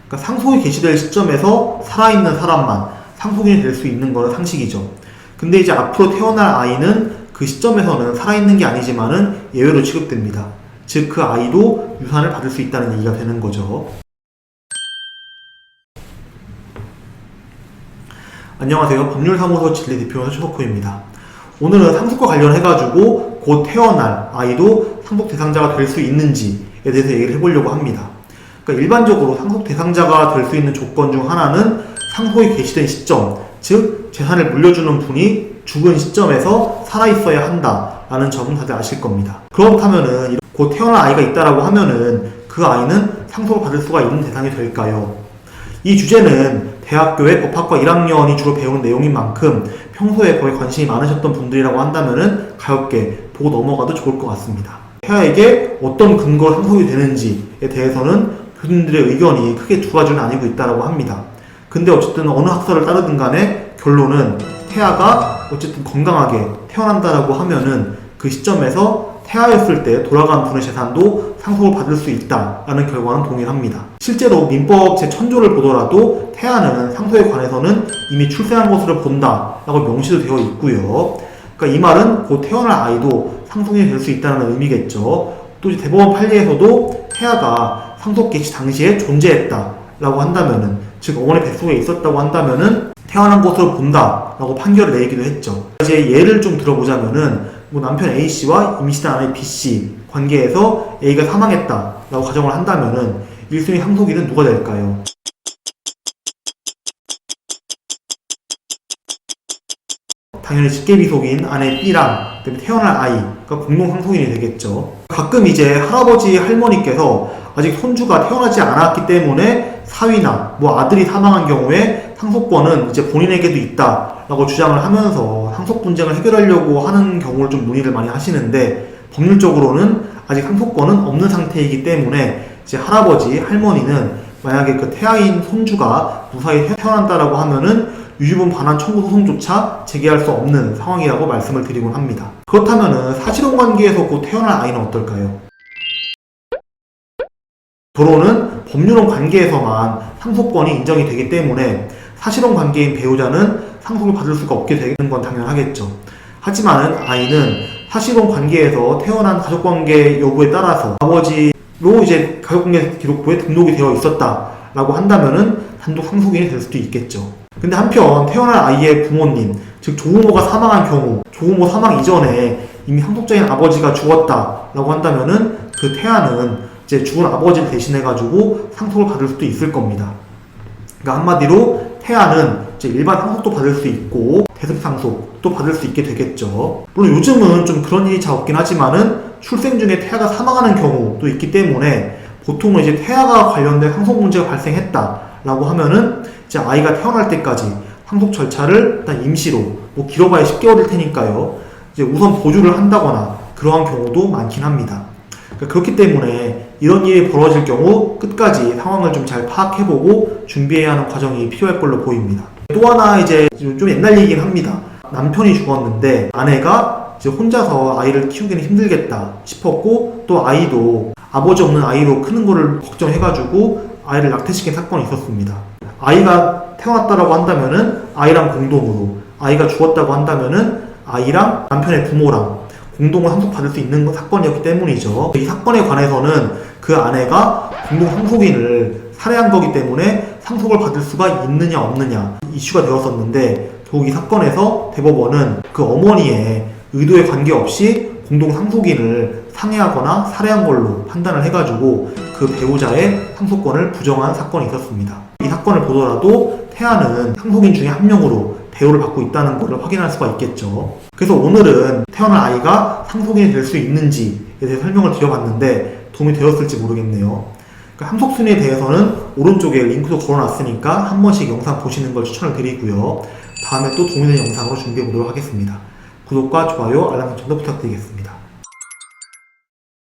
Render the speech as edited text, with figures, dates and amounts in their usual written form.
그러니까 상속이 개시될 시점에서 살아있는 사람만 상속인이 될 수 있는 거는 상식이죠. 근데 이제 앞으로 태어날 아이는 그 시점에서는 살아있는 게 아니지만은 예외로 취급됩니다. 즉 그 아이도 유산을 받을 수 있다는 얘기가 되는 거죠. 안녕하세요. 법률사무소 진리대표원 최석호입니다. 오늘은 상속과 관련해가지고 곧 태어날 아이도 상속 대상자가 될 수 있는지에 대해서 얘기를 해보려고 합니다. 그러니까 일반적으로 상속 대상자가 될 수 있는 조건 중 하나는 상속이 개시된 시점, 즉 재산을 물려주는 분이 죽은 시점에서 살아있어야 한다라는 점은 다들 아실 겁니다. 그렇다면은 곧 태어날 아이가 있다라고 하면은 그 아이는 상속을 받을 수가 있는 대상이 될까요? 이 주제는 대학교의 법학과 1학년이 주로 배우는 내용인 만큼 평소에 거의 관심이 많으셨던 분들이라고 한다면은 가볍게 보고 넘어가도 좋을 것 같습니다. 태아에게 어떤 근거로 상속이 되는지에 대해서는 교수님들의 의견이 크게 두 가지로 나뉘고 있다고 합니다. 근데 어쨌든 어느 학설을 따르든 간에 결론은 태아가 어쨌든 건강하게 태어난다라고 하면은 그 시점에서 태아였을 때 돌아간 분의 재산도 상속을 받을 수 있다라는 결과는 동일합니다. 실제로 민법 제1000조를 보더라도 태아는 상속에 관해서는 이미 출생한 것으로 본다라고 명시도 되어 있고요. 그러니까 이 말은 곧 태어날 아이도 상속인이 될 수 있다는 의미겠죠. 또 이제 대법원 판례에서도 태아가 상속 개시 당시에 존재했다라고 한다면은, 즉 어머니 뱃속에 있었다고 한다면은 태어난 것으로 본다라고 판결을 내리기도 했죠. 이제 예를 좀 들어보자면은 남편 A씨와 임신한 아내 B씨 관계에서 A가 사망했다라고 가정을 한다면은 1순위 상속인은 누가 될까요? 당연히 직계비속인 아내 B랑 그다음에 태어날 아이가 공동 상속인이 되겠죠. 가끔 이제 할아버지 할머니께서 아직 손주가 태어나지 않았기 때문에 사위나 아들이 사망한 경우에 상속권은 이제 본인에게도 있다라고 주장을 하면서 상속 분쟁을 해결하려고 하는 경우를 좀 논의를 많이 하시는데, 법률적으로는 아직 상속권은 없는 상태이기 때문에 이제 할아버지 할머니는 만약에 그 태아인 손주가 무사히 태어난다라고 하면은 유주분 반환 청구 소송조차 제기할 수 없는 상황이라고 말씀을 드리곤 합니다. 그렇다면은 사실혼 관계에서 곧 태어날 아이는 어떨까요? 결혼은 법률혼 관계에서만 상속권이 인정이 되기 때문에 사실혼 관계인 배우자는 상속을 받을 수가 없게 되는 건 당연하겠죠. 하지만은 아이는 사실혼 관계에서 태어난 가족관계 여부에 따라서 아버지로 이제 가족관계 기록부에 등록이 되어 있었다라고 한다면은 단독 상속인이 될 수도 있겠죠. 근데 한편 태어날 아이의 부모님, 즉 조부모가 사망한 경우, 조부모 사망 이전에 이미 상속자인 아버지가 죽었다라고 한다면은 그 태아는 이제 죽은 아버지를 대신해가지고 상속을 받을 수도 있을 겁니다. 그러니까 한마디로 태아는 이제 일반 상속도 받을 수 있고 대습 상속도 받을 수 있게 되겠죠. 물론 요즘은 좀 그런 일이 잘 없긴 하지만은 출생 중에 태아가 사망하는 경우도 있기 때문에 보통은 이제 태아가 관련된 상속 문제가 발생했다라고 하면은 이제 아이가 태어날 때까지 상속 절차를 일단 임시로 길어봐야 10개월일 테니까요. 이제 우선 보류를 한다거나 그러한 경우도 많긴 합니다. 그렇기 때문에 이런 일이 벌어질 경우 끝까지 상황을 좀 잘 파악해보고 준비해야 하는 과정이 필요할 걸로 보입니다. 또 하나 이제 좀 옛날 얘기긴 합니다. 남편이 죽었는데 아내가 이제 혼자서 아이를 키우기는 힘들겠다 싶었고, 또 아이도 아버지 없는 아이로 크는 거를 걱정해가지고 아이를 낙태시킨 사건이 있었습니다. 아이가 태어났다라고 한다면은 아이랑 공동으로, 아이가 죽었다고 한다면은 아이랑 남편의 부모랑 공동을 상속받을 수 있는 사건이었기 때문이죠. 이 사건에 관해서는 그 아내가 공동 상속인을 살해한 거기 때문에 상속을 받을 수가 있느냐 없느냐 이슈가 되었었는데, 결국 이 사건에서 대법원은 그 어머니의 의도에 관계없이 공동 상속인을 상해하거나 살해한 걸로 판단을 해가지고 그 배우자의 상속권을 부정한 사건이 있었습니다. 이 사건을 보더라도 태아는 상속인 중에 한 명으로 대우를 받고 있다는 것을 확인할 수가 있겠죠. 그래서 오늘은 태어날 아이가 상속인이 될 수 있는지에 대해 설명을 드려봤는데 도움이 되었을지 모르겠네요. 상속순위에 대해서는 오른쪽에 링크도 걸어놨으니까 한 번씩 영상 보시는 걸 추천을 드리고요. 다음에 또 도움이 되는 영상으로 준비해 보도록 하겠습니다. 구독과 좋아요, 알람 설정도 부탁드리겠습니다.